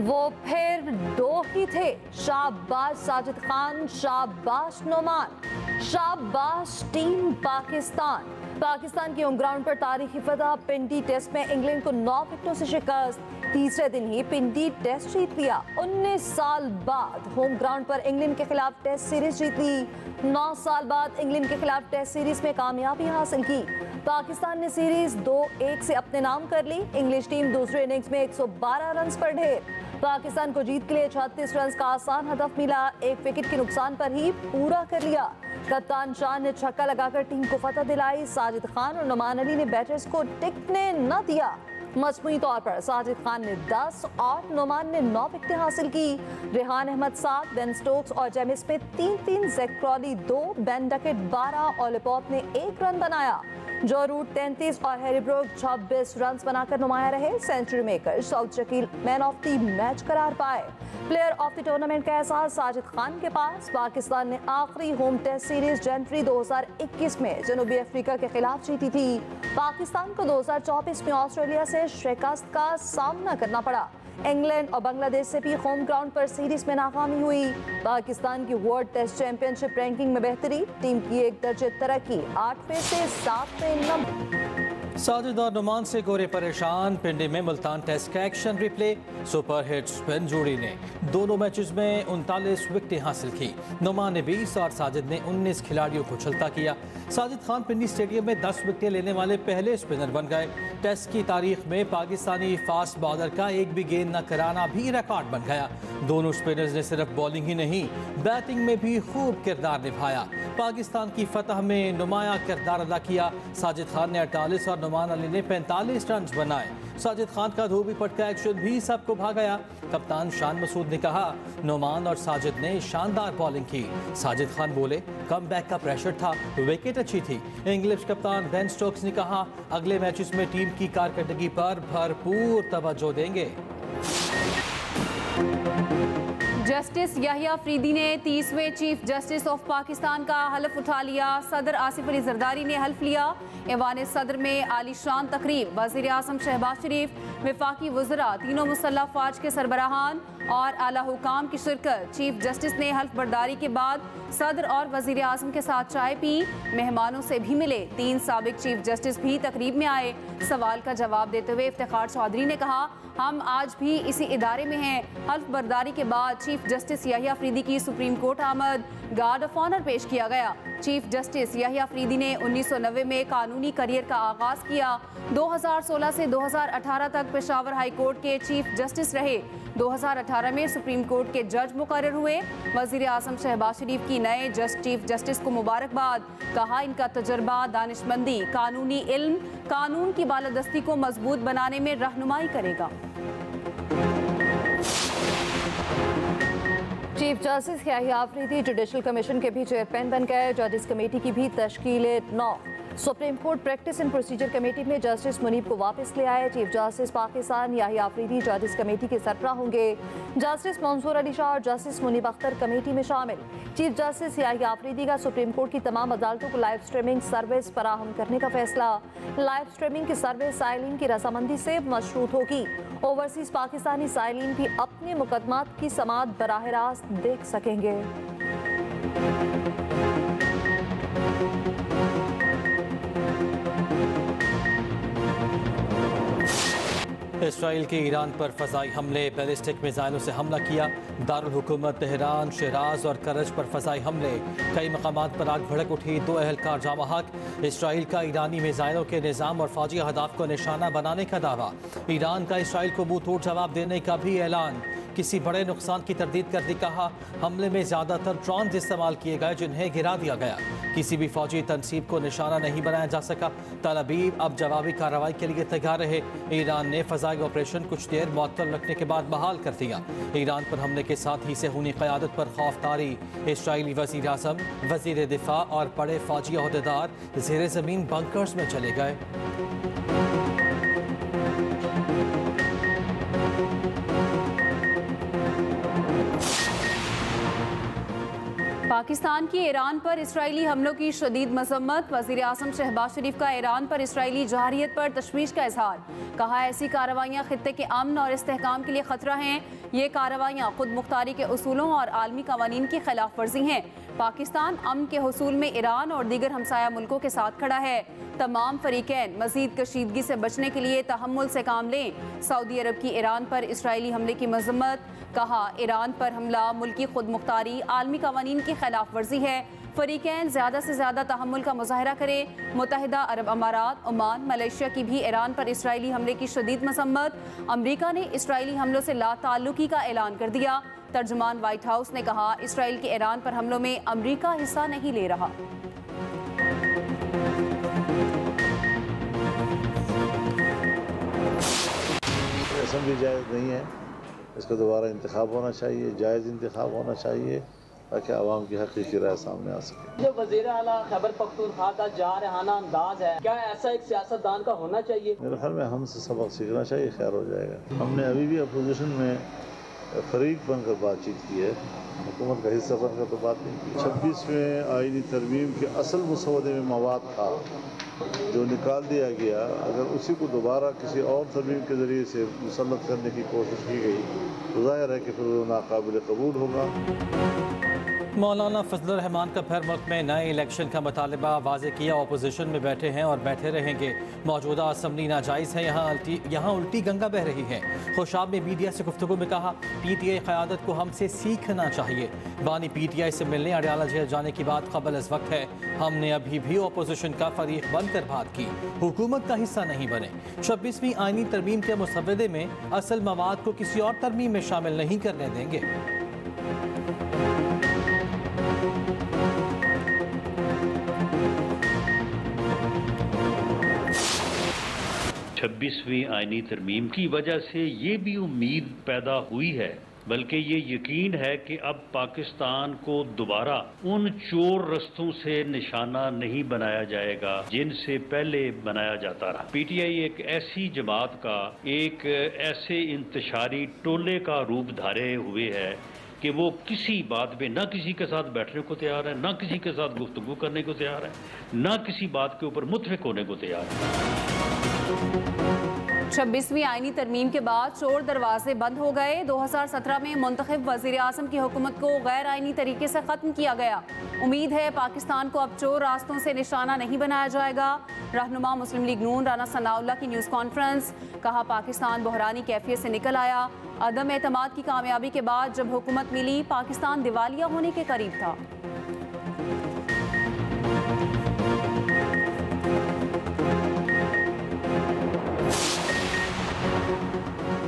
वो फिर दो ही थे, शाबाश साजिद खान, शाबाश नोमान, शाबाश टीम पाकिस्तान। पाकिस्तान की होम ग्राउंड पर तारीखी फतह, पिंडी टेस्ट में इंग्लैंड को 9 विकेटों से शिकस्त। तीसरे दिन ही पिंडी टेस्ट जीत लिया। 19 साल बाद होम ग्राउंड पर इंग्लैंड के खिलाफ टेस्ट सीरीज जीत ली। 9 साल बाद इंग्लैंड के खिलाफ टेस्ट सीरीज में कामयाबी हासिल की। पाकिस्तान ने सीरीज 2-1 से अपने नाम कर ली। इंग्लिश टीम दूसरे इनिंग्स में 112 रन पर ढेर। पाकिस्तान को जीत के लिए 36 रन का आसान हदफ मिला। 1 विकेट के नुकसान पर ही पूरा कर लिया। कप्तान शान ने छक्का लगाकर टीम को फतह दिलाई। साजिद खान और नुमान अली ने बैटर्स को टिकने न दिया। मजमूई तौर पर साजिद खान ने 10 और नुमान ने 9 विकेटें हासिल की। रेहान अहमद 7, बेन स्टोक्स और Jamie Smith 3-3, Zak Crawley 2, Ben Duckett 12, Ollie Pope ने 1 रन बनाया। जो रूट 33 और हैरी ब्रूक 26 रन बनाकर नुमाया रहे। Century maker Saud Shakeel man of the match करार पाए। प्लेयर ऑफ द टूर्नामेंट का एहसास साजिद खान के पास। पाकिस्तान ने आखिरी होम टेस्ट सीरीज जनवरी 2021 में जनूबी अफ्रीका के खिलाफ जीती थी। पाकिस्तान को 2024 में ऑस्ट्रेलिया से शिकस्त का सामना करना पड़ा। इंग्लैंड और बांग्लादेश से भी होम ग्राउंड पर सीरीज में नाकामी हुई। पाकिस्तान की वर्ल्ड टेस्ट चैंपियनशिप रैंकिंग में बेहतरी, टीम की 1 दर्जे तरक्की, 8वें से 7वें नंबर। साजिद और नुमान से गोरे परेशान। पिंडी में मुल्तान टेस्ट का एक्शन रिप्ले। सुपरहिट स्पिन जोड़ी ने दोनों मैचेस में 39 विकेटें हासिल की। नुमान ने 20 और साजिद ने 19 खिलाड़ियों को उछलता किया। साजिद खान पिंडी स्टेडियम में 10 विकेटें लेने वाले पहले स्पिनर बन गए। टेस्ट की तारीख में पाकिस्तानी फास्ट बॉलर का एक भी गेंद न कराना भी रिकॉर्ड बन गया। दोनों स्पिनर्स ने सिर्फ बॉलिंग ही नहीं, बैटिंग में भी खूब किरदार निभाया। पाकिस्तान की फतह में नुमाया किरदार अदा किया। साजिद खान ने 48 और नुमान अली ने 45 रन बनाए। साजिद खान का धोबी पटका एक्शन भी सबको भा गया। कप्तान शान मसूद ने कहा, नुमान और साजिद ने शानदार बॉलिंग की। साजिद खान बोले, कमबैक का प्रेशर था, विकेट अच्छी थी। इंग्लिश कप्तान बेन स्टोक्स ने कहा, अगले मैचेस में टीम की कारकर्दगी पर भरपूर तवज्जो देंगे। जस्टिस याहिया अफरीदी ने 30वें चीफ जस्टिस ऑफ पाकिस्तान का हल्फ उठा लिया। सदर आसिफ अली जरदारी ने हल्फ लिया। ऐवान सदर में आलीशान तकरीब, वज़ीर आज़म शहबाज शरीफ, वफाकी वज़रा, तीनों मुसल्लह फ़ौज के सरबराहान और आला हुकाम की शिरकत। चीफ जस्टिस ने हल्फ बर्दारी के बाद सदर और वज़ीर आज़म के साथ चाय पी, मेहमानों से भी मिले। 3 साबिक चीफ जस्टिस भी तकरीब में आए। सवाल का जवाब देते हुए इफ्तिखार चौधरी ने कहा, हम आज भी इसी इदारे में हैं। हल्फ बर्दारी के बाद चीफ जस्टिस याहिया अफरीदी की सुप्रीम कोर्ट आमद, गार्ड ऑफ ऑनर पेश किया गया। चीफ जस्टिस याहिया अफरीदी ने 1990 में कानूनी करियर का आगाज किया। 2016 से 2018 तक पेशावर हाई कोर्ट के चीफ जस्टिस रहे। 2018 में सुप्रीम कोर्ट के जज मुकर्रर हुए। वज़ीर आज़म शहबाज शरीफ की नए चीफ जस्टिस को मुबारकबाद। कहा, इनका तजर्बा, दानिशमंदी, कानूनी इल्म कानून की बालादस्ती को मजबूत बनाने में रहनुमाई करेगा। Chief justice Yahya Afridi judicial commission के भी चेयरमैन बन गए। जजेस कमेटी की भी तश्कील 9। Supreme court practice and procedure committee में जस्टिस मुनीब को वापस ले आए। चीफ जस्टिस पाकिस्तान याहिया अफरीदी जजेस कमेटी के सरबराह होंगे। जस्टिस मंसूर अली शाह और जस्टिस मुनीब अख्तर कमेटी में शामिल। चीफ जस्टिस याहिया अफरीदी का सुप्रीम कोर्ट की तमाम अदालतों को लाइव स्ट्रीमिंग सर्विस फराहम करने का फैसला। लाइव स्ट्रीमिंग की सर्विस साइलिन की रजामंदी से मशरूत होगी। ओवरसीज पाकिस्तानी साइलिन भी अपने मुकदमात की समाअत बराह रास्त देख सकेंगे। इसराइल के ईरान पर फ़ज़ाई हमले, बैलिस्टिक मिसाइलों से हमला किया। दारुल हुकूमत तेहरान, शिराज और करज पर फ़ज़ाई हमले। कई मकामात पर आग भड़क उठी, 2 अहलकार जाँ बहक। इसराइल का ईरानी मिसाइलों के निज़ाम और फ़ौजी अहदाफ को निशाना बनाने का दावा। ईरान का इसराइल को मुँह तोड़ जवाब देने का भी ऐलान। किसी बड़े नुकसान की तरदीद कर दी। कहा, हमले में ज़्यादातर ड्रोन इस्तेमाल किए गए जिन्हें गिरा दिया गया। किसी भी फौजी तनसीब को निशाना नहीं बनाया जा सका। तल अवीव अब जवाबी कार्रवाई के लिए तैयार रहे। ईरान ने फ़ज़ाई ऑपरेशन कुछ देर मुअत्तल रखने के बाद बहाल कर दिया। ईरान पर हमले के साथ ही सेहूनी क़यादत पर खौफतारी। इसराइली वज़ीर आज़म, वज़ीर दिफा और बड़े फौजी अहदेदार ज़ेरे ज़मीन बंकर्स में चले गए। पाकिस्तान की ईरान पर इसराइली हमलों की शदीद मजम्मत। वज़ीर आज़म शहबाज शरीफ का ईरान पर इसराइली जहारियत पर तशवीश का इजहार। कहा, ऐसी कार्रवाइयाँ खित्ते के अमन और इस्तेहकाम के लिए खतरा हैं। ये कार्रवाइयाँ खुद मुख्तारी के उसूलों और आलमी कवानीन की खिलाफ वर्जी हैं। पाकिस्तान अमन के हुसूल में ईरान और दीगर हमसाया मुल्कों के साथ खड़ा है। तमाम फरीकैन मज़ीद कशीदगी से बचने के लिए तहम्मुल से काम लें। सऊदी अरब की ईरान पर इसराइली हमले की मजम्मत। कहा, ईरान पर हमला मुल्की खुद मुख्तारी आलमी कवानीन की खिलाफ वर्जी है। फरीकैन ज़्यादा से ज़्यादा तहम्मुल का मुजाहरा करें। मुत्तहिदा अरब अमारात, ओमान, मलेशिया की भी ईरान पर इसराइली हमले की शदीद मसम्मत। अमरीका ने इसराइली हमलों से लाताल्लुकी का ऐलान कर दिया। तर्जुमान व्हाइट हाउस ने कहा, इसराइल के ईरान पर हमलों में अमरीका हिस्सा नहीं ले रहा। असम्बली जायज़ नहीं है, इसका दोबारा इंतखाब होना चाहिए, जायज़ इंतखाब होना चाहिए ताकि आवाम की हकीकी राय सामने आ सके। जो वज़ीर आला खैबर पख्तूनख्वा का जारहाना अंदाज है, क्या ऐसा एक सियासतदान का होना चाहिए? मेरे ख्याल में हमसे सबक सीखना चाहिए, खैर हो जाएगा। हमने अभी भी अपोजिशन में फरीक बनकर बातचीत की है, हुकूमत का हिस्सा बनकर तो बात नहीं की। 26वें आईनी तरमीम के असल मसौदे में मवाद था जो निकाल दिया गया, अगर उसी को दोबारा किसी और तरमीम के ज़रिए से मुसल्लत करने की कोशिश की गई तो ज़ाहिर है कि फिर वो नाकाबिल कबूल होगा। मौलाना फजलुर रहमान का फिर मुल्क में नए इलेक्शन का मुतालबा वाज़े किया। अपोजिशन में बैठे हैं और बैठे रहेंगे। मौजूदा असम्बली नाजायज़ है, यहाँ उल्टी गंगा बह रही है। खुशाब ने मीडिया से गुफ्तगू में कहा, PTI क़यादत को हमसे सीखना चाहिए। बानी PTI से मिलने अडयाला जेल जाने की बात कबल अज़ वक्त है। हमने अभी भी अपोजिशन का फरीक बनकर बात की, हुकूमत का हिस्सा नहीं बने। 26वीं आईनी तरमीम के मुसव्वदे में असल मवाद को किसी और तरमीम में शामिल नहीं करने देंगे। 26वीं आईनी तरमीम की वजह से ये भी उम्मीद पैदा हुई है, बल्कि ये यकीन है कि अब पाकिस्तान को दोबारा उन चोर रस्तों से निशाना नहीं बनाया जाएगा जिनसे पहले बनाया जाता रहा। PTI एक ऐसी जमात का, एक ऐसे इंतशारी टोले का रूप धारे हुए है कि वो किसी बात पे ना किसी के साथ बैठने को तैयार है, ना किसी के साथ गुफ्तगू करने को तैयार है, ना किसी बात के ऊपर मुत्फिक होने को तैयार है। 26वीं आईनी तरमीम के बाद चोर दरवाजे बंद हो गए। 2017 में मुंतखब वज़ीर आज़म की हुकूमत को गैर आईनी तरीके से ख़त्म किया गया। उम्मीद है पाकिस्तान को अब चोर रास्तों से निशाना नहीं बनाया जाएगा। रहनुमा मुस्लिम लीग नून राना सनाउल्लाह की न्यूज़ कॉन्फ्रेंस। कहा, पाकिस्तान बहरानी कैफियत से निकल आया। अदम एतमाद की कामयाबी के बाद जब हुकूमत मिली, पाकिस्तान दिवालिया होने के करीब था।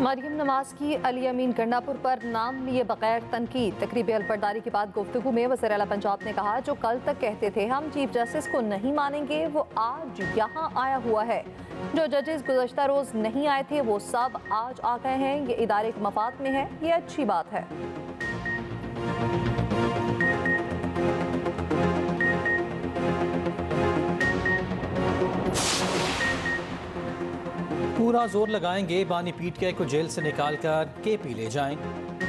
मरियम नवाज की अली अमीन गंडापुर पर नाम लिए बगैर तनकीद। तकरीब अलपर्दारी के बाद गुफ्तगू में वज़ीर आला पंजाब ने कहा, जो कल तक कहते थे हम चीफ जस्टिस को नहीं मानेंगे, वो आज यहाँ आया हुआ है। जो जजेस गुज़श्ता रोज़ नहीं आए थे वो सब आज आ गए हैं। ये इदारे के मफाद में है, ये अच्छी बात है। पूरा जोर लगाएंगे, बानी PTI को जेल से निकालकर KP ले जाएं।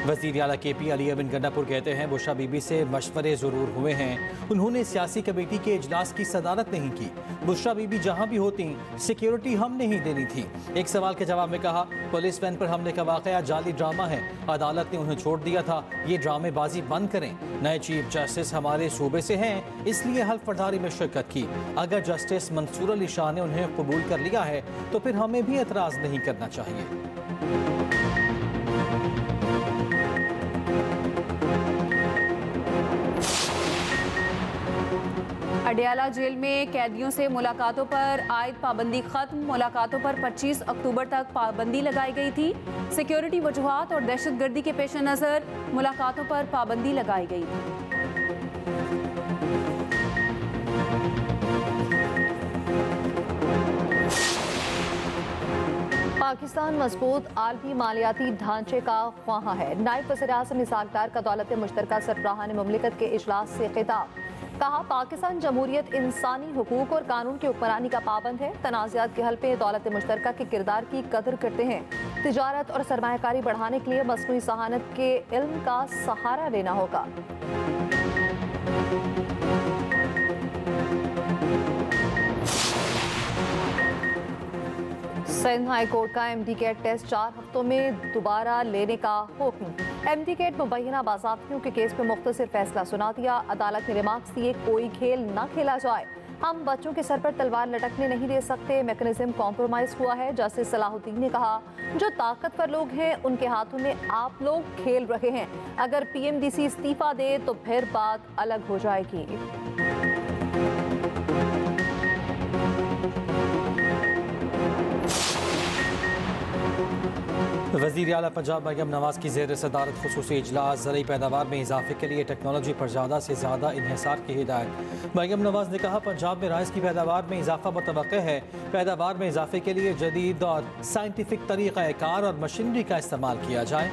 वज़ीर आला KP अली अमीन गंडापुर कहते हैं, बुशरा बीबी से मशवरे ज़रूर हुए हैं, उन्होंने सियासी कमेटी के इजलास की सदारत नहीं की। बुशरा बीबी जहां भी होती सिक्योरिटी हमने ही देनी थी। एक सवाल के जवाब में कहा, पुलिस वैन पर हमले का वाक़या जाली ड्रामा है, अदालत ने उन्हें छोड़ दिया था, ये ड्रामेबाजी बंद करें। नए चीफ जस्टिस हमारे सूबे से हैं, इसलिए हल्फ बर्दारी में शिरकत की। अगर जस्टिस मंसूर अली शाह ने उन्हें कबूल कर लिया है तो फिर हमें भी एतराज़ नहीं करना चाहिए। अडयाला जेल में कैदियों से मुलाकातों पर आयद पाबंदी खत्म। मुलाकातों पर 25 अक्टूबर तक पाबंदी लगाई गई थी। सिक्योरिटी वजूहात और दहशतगर्दी के पेश नज़र मुलाकातों पर पाबंदी लगाई गई थी। पाकिस्तान मजबूत आलमी मालियाती ढांचे का ख्वाहा है। नायब वज़ीर आज़म इसाक डार का दौलत मुश्तरका सरबराहान मुमलिकत के इजलास से खिताब। कहा, पाकिस्तान जमहूरियत इंसानी हुकूक और कानून की हुक्मरानी का पाबंद है। तनाज़ात के हल पे दौलत मुश्तरका के किरदार की कदर करते हैं। तिजारत और सरमायाकारी बढ़ाने के लिए मसनूई सहानत के इल्म का सहारा लेना होगा। सिंध हाई कोर्ट का MD-CAT टेस्ट 4 हफ्तों में दोबारा लेने का हुक्म। MD-CAT मुबैना बाज़ाब्तियों के केस में मुख्तसर फैसला सुना दिया। अदालत ने रिमार्क्स दिए, कोई खेल न खेला जाए, हम बच्चों के सर पर तलवार लटकने नहीं दे सकते, मैकेनिज्म कॉम्प्रोमाइज हुआ है। जस्टिस सलाहुद्दीन ने कहा, जो ताकतवर लोग हैं उनके हाथों में आप लोग खेल रहे हैं। अगर PMDC इस्तीफा दे तो फिर बात अलग हो जाएगी। वज़ीर आला पंजाब मरियम नवाज की ज़ेर सदारत खुसूसी इजलास ज़रूरी पैदावार में इजाफे के लिए टेक्नोलॉजी पर ज़्यादा से ज़्यादा इन्हिसार की हिदायत। मरियम नवाज ने कहा, पंजाब में राइस की पैदावार में इजाफा मुतवक्के है। पैदावार में इजाफे के लिए जदीद और साइंटिफिक तरीक़ाकार और मशीनरी का इस्तेमाल किया जाए।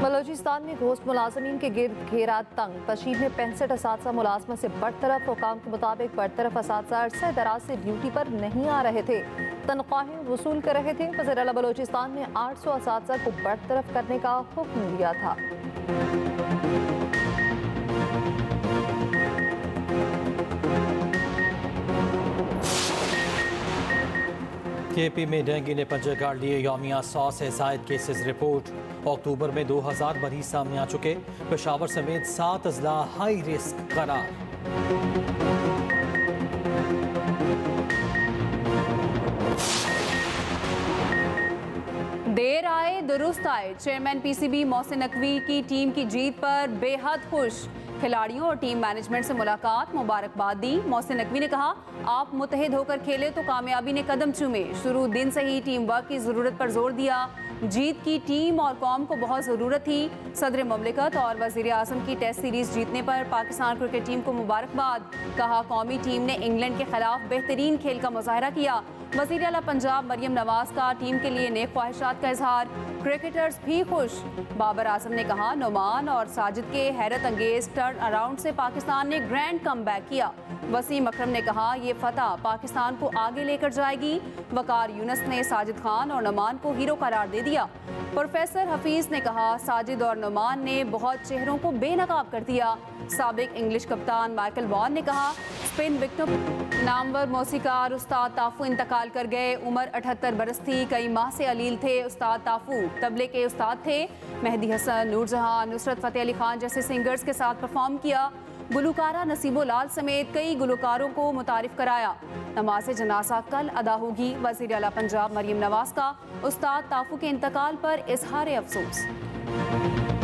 बलोचिस्तान में घोस्ट मुलाजमीन के गिर्द घेरा तंग। तशीद में 65 असातिज़ा मुलाजमत से बरतरफ। हुकाम के मुताबिक बरतरफ असातिज़ा अरसे दराज से ड्यूटी पर नहीं आ रहे थे, तनख्वाहें वसूल कर रहे थे। वज़ीर आला बलोचिस्तान ने 800 असातिज़ा को बरतरफ करने का हुक्म दिया था। KP में डेंगू ने पंजे गाड़ लिए। यौमिया 100 से ज़ायद केसेस रिपोर्ट। अक्टूबर में 2000 मरीज सामने आ चुके। पेशावर समेत 7 अजला हाई रिस्क करार। देर आए दुरुस्त आए। चेयरमैन PCB मोहसिन नकवी की टीम की जीत पर बेहद खुश। खिलाड़ियों और टीम मैनेजमेंट से मुलाकात, मुबारकबाद दी। मोहसिन नकवी ने कहा, आप मुत्तहिद होकर खेले तो कामयाबी ने कदम चूमे। शुरू दिन से ही टीम वर्क की ज़रूरत पर जोर दिया। जीत की टीम और कौम को बहुत ज़रूरत थी। सदर ममलिकत और वज़ीर आज़म की टेस्ट सीरीज़ जीतने पर पाकिस्तान क्रिकेट टीम को मुबारकबाद। कहा, कौमी टीम ने इंग्लैंड के खिलाफ बेहतरीन खेल का मुजाहरा किया। वज़ीर आला पंजाब मरियम नवाज का टीम के लिए नेक ख्वाहिशात का इजहार। क्रिकेटर्स भी खुश। बाबर आजम ने कहा, नुमान और साजिद के हैरत अंगेज टर्न अराउंड से पाकिस्तान ने ग्रैंड कमबैक किया। वसीम अकरम ने कहा, ये फतह पाकिस्तान को आगे लेकर जाएगी। वकार यूनुस ने साजिद खान और नुमान को हीरो करार दे दिया। प्रोफेसर हफीज ने कहा, साजिद और नुमान ने बहुत चेहरों को बेनकाब कर दिया। साबिक इंग्लिश कप्तान माइकल वॉन ने कहा, स्पिन विकेटों नामवर मौसीकार उस्ताद ताफू इंतकाल कर गए। उम्र 78 बरस थी। कई माह से अलील थे। उस्ताद ताफू तबले के उस्ताद थे। मेहदी हसन, नूरजहां, नुसरत फ़तेह अली खान जैसे सिंगर्स के साथ परफॉर्म किया। गुलकारा नसीबो लाल समेत कई गुलकारों को मुतारिफ कराया। नमाज जनाजा कल अदा होगी। वज़ीर आला पंजाब मरियम नवाज का उस्ताद ताफू के इंतकाल पर इजहार अफसोस।